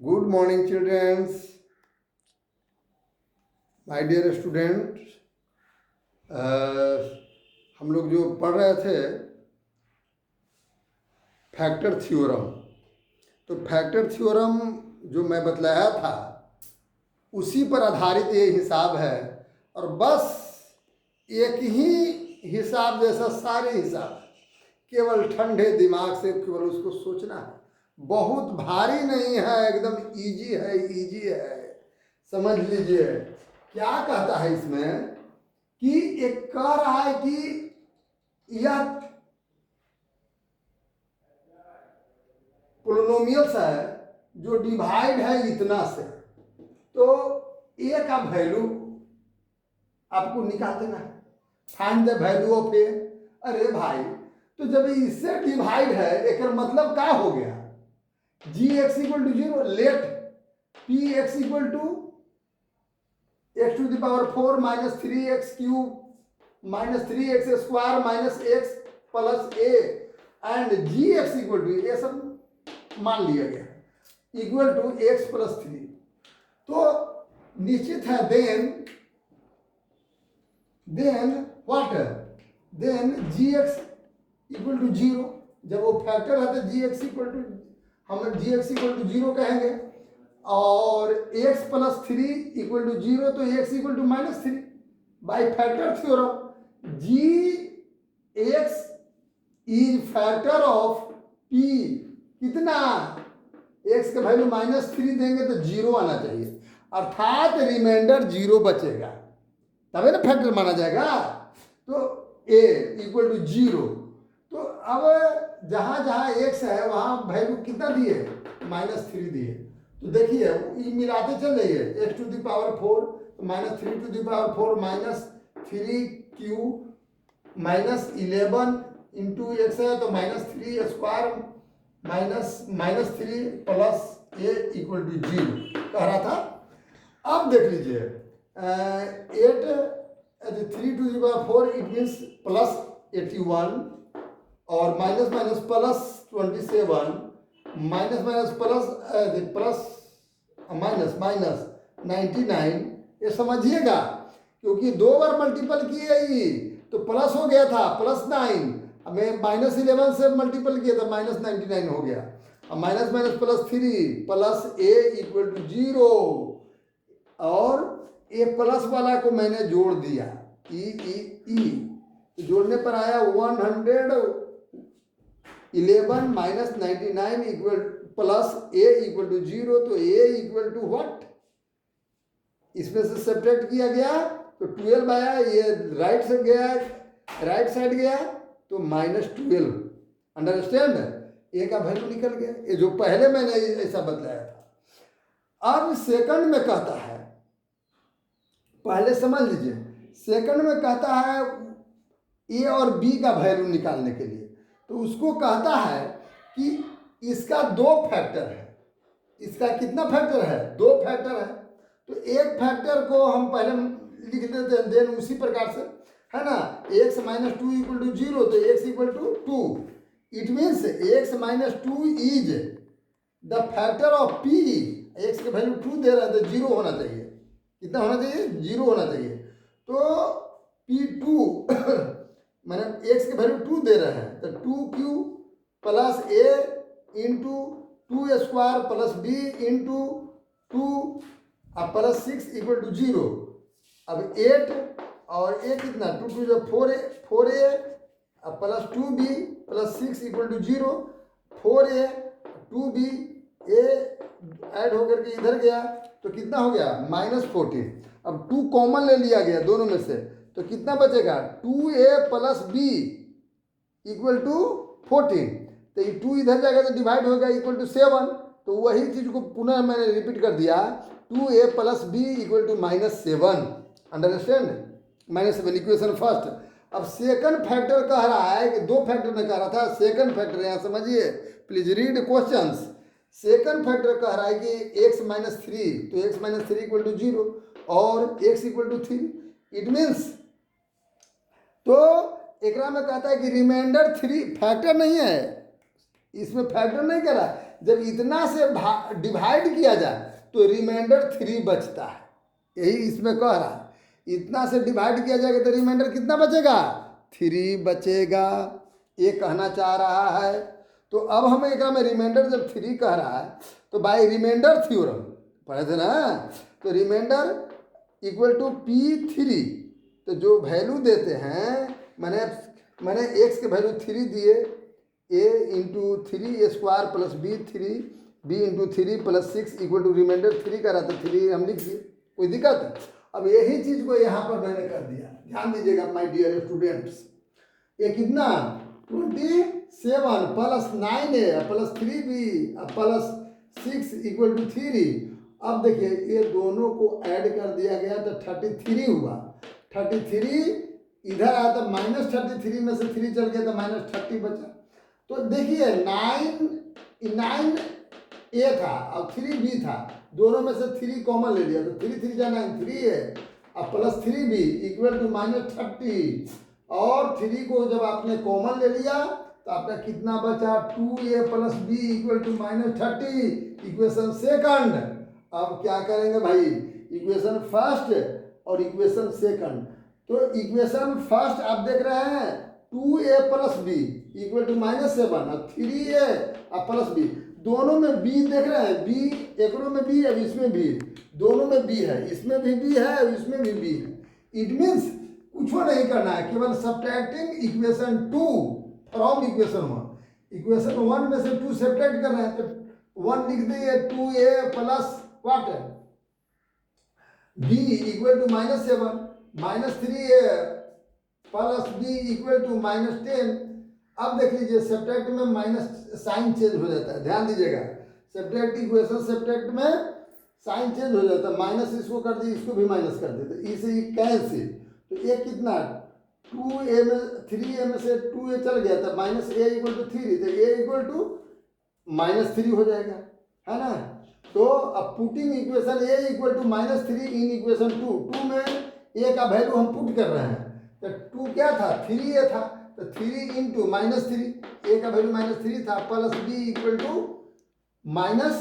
Good morning, children. My dear student, हम लोग जो पढ़ रहे थे फैक्टर थ्योरम, तो फैक्टर थ्योरम जो मैं बतलाया था उसी पर आधारित ये हिसाब है। और बस एक ही हिसाब जैसा सारे हिसाब, केवल ठंडे दिमाग से केवल उसको सोचना है। बहुत भारी नहीं है, एकदम इजी है, इजी है। समझ लीजिए क्या कहता है इसमें कि एक कह रहा है कि यह पोलिनोमियल्स है जो डिवाइड है इतना से, तो ए का वैल्यू आपको निकाल देना है। फाइंड द वैल्यू ऑफ ए। अरे भाई, तो जब इससे डिवाइड है एक मतलब क्या हो गया? G x equal to 0, let p x equal to x to the power 4 minus 3x cube minus 3x square minus x plus a and g x equal to, ये सब मान लिया गया, इक्वल टू एक्स प्लस 3। तो निश्चित है then what, then G x equal to 0। जब वो फैक्टर है तो जी एक्स इक्वल टू, हम जी एक्स इक्वल टू 0 कहेंगे, और x प्लस 3 इक्वल टू 0, तो x equal to minus 3 by factor theorem. G X is factor of p। कितना? x का वैल्यू माइनस 3 देंगे तो 0 आना चाहिए, अर्थात रिमाइंडर 0 बचेगा, तभी ना फैक्टर माना जाएगा। तो a इक्वल टू 0। तो अब जहाँ जहाँ x है वहाँ वैल्यू कितना दिए? माइनस 3 दिए। तो देखिए मिलाते चल जाइए, एक्स टू द पावर 4 तो minus 3 to the power 4 minus 3 cube minus 11 into X है तो minus 3 square minus 3 plus A equal to 0 कह रहा था। अब देख लीजिए 3 to the power 4 it means plus 81 और minus minus plus 27 minus minus plus minus minus 99। ये समझिएगा क्योंकि 2 बार मल्टीपल किए ही तो प्लस हो गया था प्लस 9, हमें माइनस 11 से मल्टीपल किया था माइनस 99 हो गया। अब minus minus plus 3 plus A equal to 0, और ए प्लस वाला को मैंने जोड़ दिया ई जोड़ने पर आया 111 minus 99 equal plus A equal to 0। तो ए इक्वल टू व्हाट, इसमें से सब्ट्रैक्ट किया गया तो 12 आया, ये राइट से गया, राइट साइड गया तो माइनस 12। अंडरस्टैंड? ए का वैल्यू निकल गया, ये जो पहले मैंने ऐसा बतलाया था। अब सेकंड में कहता है, पहले समझ लीजिए, सेकंड में कहता है ए और बी का वैल्यू निकालने के लिए, तो उसको कहता है कि इसका 2 फैक्टर है। इसका कितना फैक्टर है? 2 फैक्टर है। तो एक फैक्टर को हम पहले लिख देते हैं, देन उसी प्रकार से है ना, x माइनस 2 इक्वल टू 0, तो x equal to 2। It means x minus 2 is the factor of p। x का वैल्यू 2 दे रहा है तो 0 होना चाहिए। कितना होना चाहिए? 0 होना चाहिए। तो p2 मैंने x के वैल्यू 2 दे रहे हैं तो 2q plus a into 2 square plus b into 2 अब प्लस 6 इक्वल टू 0। अब 8 और a कितना? 2 टू जो 4a अब plus 2b plus 6 equal to 0। 4a 2b a add होकर के इधर गया तो कितना हो गया? माइनस 14। अब 2 कॉमन ले लिया गया दोनों में से, तो कितना बचेगा? 2a plus B equal to 14। तो ये 2 इधर जाएगा तो डिवाइड होगा इक्वल टू 7। तो वही चीज को पुनः मैंने रिपीट कर दिया, 2a plus B equal to minus 7। Understand? Minus 7 equation first. अब सेकंड फैक्टर कह रहा है कि 2 फैक्टर में कह रहा था, सेकंड फैक्टर यहाँ समझिए, please read questions. Second factor कह रहा है कि x माइनस 3, तो x माइनस 3 इक्वल टू 0 और x equal to 3। It means, तो एक में कहता है कि रिमाइंडर 3 फैक्टर नहीं है, इसमें फैक्टर नहीं करा, जब इतना से डिवाइड किया जाए तो रिमाइंडर 3 बचता है। यही इसमें कह रहा है, इतना से डिवाइड किया जाएगा तो रिमाइंडर कितना बचेगा, 3 बचेगा, ये कहना चाह रहा है। तो अब हम एक में रिमाइंडर जब 3 कह रहा है तो बाय रिमाइंडर थ्योरम पढ़े थे ना, तो रिमाइंडर इक्वल टू P3, तो जो वैल्यू देते हैं, मैंने एक्स के वैल्यू 3 दिए, a into 3² plus b into 3 plus 6 equal to remainder 3 का रहा था, 3 हम लिख दिए, कोई दिक्कत है। अब यही चीज को यहाँ पर मैंने कर दिया, ध्यान दीजिएगा माय डियर स्टूडेंट्स। ये कितना 27 plus 9a plus 3b plus 6 equal to 3। अब देखिए ये दोनों को ऐड कर दिया गया तो 33 हुआ, 33 इधर आया तो -33 में से 3 चल गया तो -30 बचा। तो देखिए 9 ए था और 3 बी था, दोनों में से 3 कॉमन ले लिया तो 3 जा 9 3 है, अब प्लस 3b इक्वल टू -30, और 3 को जब आपने कॉमन ले लिया तो आपका कितना बचा 2a plus b equal to -30, equation second. अब क्या करेंगे भाई, इक्वेशन फर्स्ट और इक्वेशन सेकंड। तो इक्वेशन फर्स्ट आप देख रहे हैं 2a plus b equal to -7 और 3a प्लस b, दोनों में b देख रहे हैं, b एक में b है, इसमें भी, दोनों में b है, इसमें भी b है और इसमें भी b है। इट मीन्स कुछ नहीं करना है, केवल subtracting equation 2 from equation 1। Equation 1 में से 2 सब्ट्रैक्ट कर रहे हैं तो 1 लिख दिए, 2a प्लस व्हाट है b equal to -7 -3a plus b equal to -10। अब देख लीजिए सब्ट्रैक्ट में माइनस साइन चेंज हो जाता है, ध्यान दीजिएगा, सब्ट्रैक्ट इक्वेशन सब्ट्रैक्ट में साइन चेंज हो जाता है, माइनस इसको कर दी, इसको भी माइनस कर देते, इसे कैंसिल। तो ये कितना 2a में 3a में से 2a चल गया था, -a इक्वल टू 3, तो a इक्वल टू -3 हो जाएगा, है ना। तो अब putting equation a equal to -3 in equation 2 में a का वैल्यू हम पुट कर रहे हैं, तो 2 क्या था 3a था, तो 3 इंटू -3, a का वैल्यू -3 था, plus b equal to minus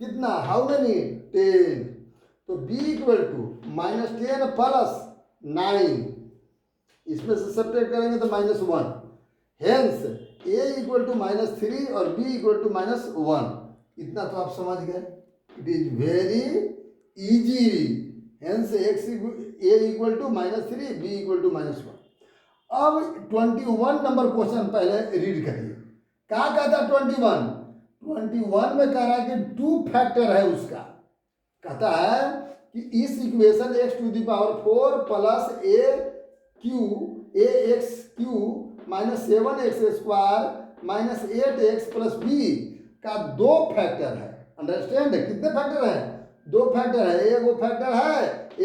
कितना, हाउ मेनी 10, तो b इक्वल टू -10 प्लस 9, इसमें से सब्ट्रैक्ट करेंगे तो -1, हेंस a इक्वल टू -3 और b इक्वल टू -1। इतना तो आप समझ गए, it is very easy, hence x a equal to -3 b equal to -1। अब 21 नंबर क्वेश्चन पहले रीड करिए, क्या कहता 21 में कह रहा है कि 2 फैक्टर है उसका, कहता है कि इस equation x⁴ plus ax³ -7x² -8x plus b का 2 फैक्टर है। अंडरस्टैंड, कितने फैक्टर हैं, 2 फैक्टर है, एक वो फैक्टर है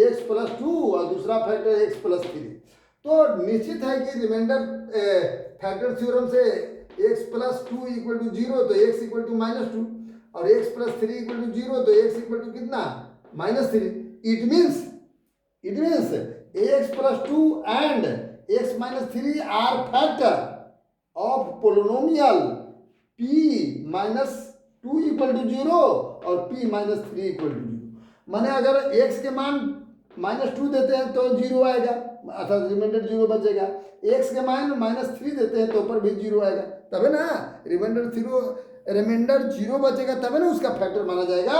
x प्लस 2 और दूसरा फैक्टर x प्लस 3। तो निश्चित है कि रिमाइंडर फैक्टर थ्योरम से x प्लस 2 इक्वल टू 0, तो x इक्वल टू -2 और x प्लस 3 इक्वल टू 0, तो x इक्वल टू कितना -3। It means x plus 2 and x minus 3 are factor of polynomial p -2 equal to 0 और p -3 equal to 0। माने अगर x के मान -2 देते हैं तो 0 आएगा, अर्थात रिमाइंडर 0 बचेगा, x के मान -3 देते हैं तो ऊपर भी 0 आएगा, तब है ना रिमाइंडर 0 बचेगा, तब है ना उसका फैक्टर माना जाएगा।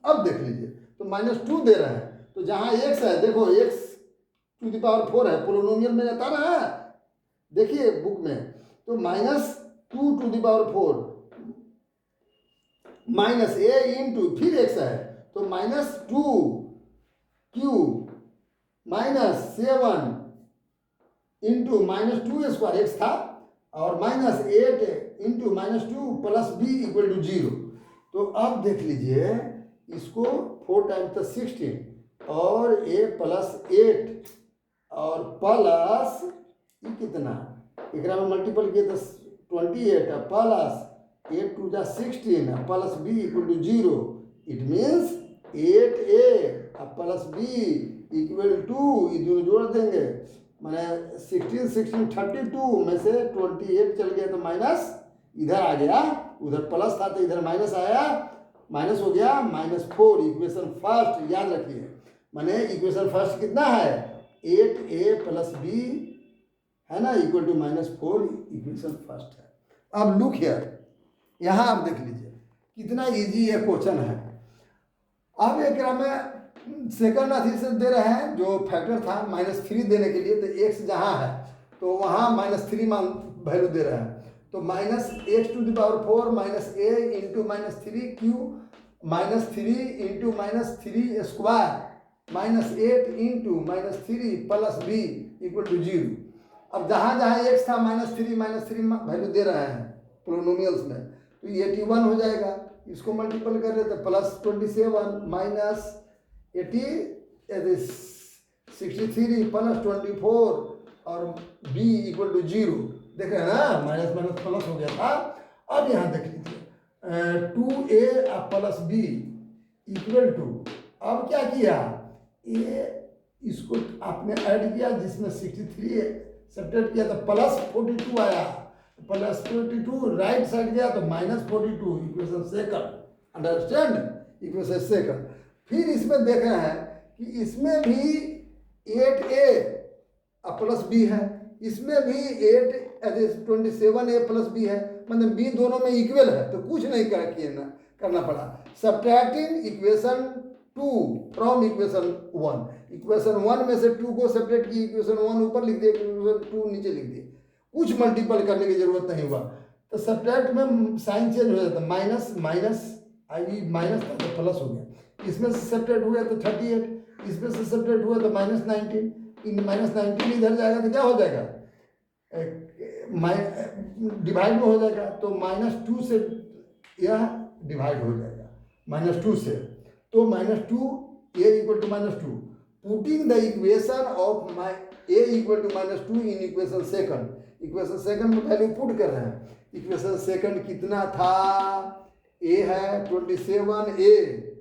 अब देख लीजिए, तो -2 दे रहे हैं, तो जहाँ x है देखो x⁴ है, पोलिनोमियल में जाता ना, देखिए बुक में, तो -2⁴ माइनस a इंटू फिर x है, तो -2³ -7 इंटू -2² x था, और -8 into -2 plus b equal to 0। तो अब देख लीजिए इसको 4 टाइम्स 16 और a प्लस 8 और प्लस ये कितना, एक में मल्टीपल किए तो 28 प्लस 8 2 जा 16 plus b equal to 0। It means 8a plus b equal to, ये दोनों जोड़ देंगे, मैंने 16 32 में से 28 चल गया तो माइनस इधर आ गया उधर प्लस था तो इधर माइनस आया, माइनस हो गया -4। इक्वेशन फर्स्ट याद रखिए, माने इक्वेशन फर्स्ट कितना है 8a + b है ना इक्वल टू -4 इक्वेशन फर्स्ट है। अब लुक हियर, यहाँ आप देख लीजिए कितना इजी ये क्वेश्चन है। अब एक में सेकंड अधिशन दे रहे हैं जो फैक्टर था -3 देने के लिए, तो x जहाँ है तो वहाँ -3 मान वैल्यू दे रहे हैं, तो -x⁴ - a into -3 cube -3 into -3 square -8 into -3 plus b equal to 0। अब जहाँ जहाँ x था -3 वैल्यू दे रहे हैं पोलिनोमियल्स में, तो 81 हो जाएगा। इसको मल्टीपल कर रहे थे +27 माइनस 63 प्लस 24 और b इक्वल टू 0। देख रहे हैं ना, माइनस माइनस प्लस हो गया था। अब यहाँ देख लीजिए 2a plus b equal to, अब क्या किया ये इसको आपने ऐड किया जिसमें 63 सब्ट्रैक्ट किया तो +42 आया, +42 राइट साइड गया तो -42 equation second, understand equation second. फिर इसमें देख रहे हैं कि इसमें भी 8a प्लस b है, इसमें भी 27a प्लस b है, मतलब b दोनों में इक्वल है, तो कुछ नहीं करना पड़ा। Subtracting equation 2 from equation 1, equation 1 में से 2 को सेपरेट किए, इक्वेशन 1 ऊपर लिख दिए, इक्वेशन 2 नीचे लिख दिए, कुछ मल्टीपल करने की जरूरत नहीं हुआ। तो सब्ट्रैक्ट में साइन चेंज हो जाता, माइनस माइनस आई माइनस था तो प्लस हो गया, इसमें से सब्ट्रैक्ट हुआ तो 38, इसमें से सब्ट्रैक्ट हुआ तो -19, इन -19 इधर जाएगा तो क्या हो जाएगा डिवाइड में हो जाएगा, तो -2 से यह डिवाइड हो जाएगा -2 से, तो -2 a equal to -2, putting the equation of a equal to -2 in equation second, equation second में वैल्यू पुट कर रहे हैं। इक्वेशन सेकंड कितना था, a है 27a,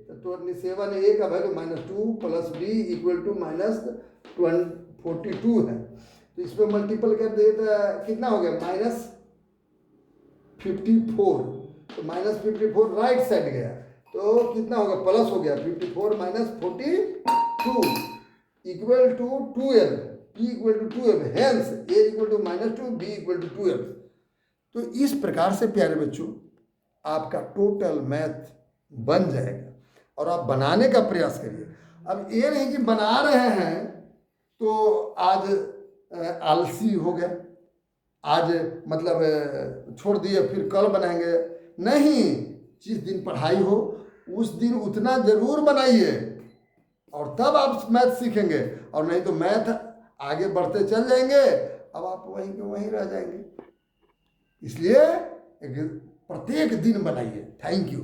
तो 27a का value -2 plus b equal to -42 है, तो इसमें मल्टीपल कर दे तो कितना हो गया -54, तो -54 राइट साइड गया तो कितना होगा प्लस हो गया 54 - 42 equal to 12, p equal to 12, hence a equal to -2 b equal to 12। तो इस प्रकार से प्यारे बच्चों आपका टोटल मैथ बन जाएगा और आप बनाने का प्रयास करिए। अब ये नहीं कि बना रहे हैं तो आज आलसी हो गए, आज मतलब छोड़ दिए फिर कल बनाएंगे, नहीं, जिस दिन पढ़ाई हो उस दिन उतना जरूर बनाइए और तब आप मैथ सीखेंगे, और नहीं तो मैथ आगे बढ़ते चल जाएंगे, अब आप वहीं के वहीं रह जाएंगे। इसलिए प्रत्येक दिन बनाइए। Thank you.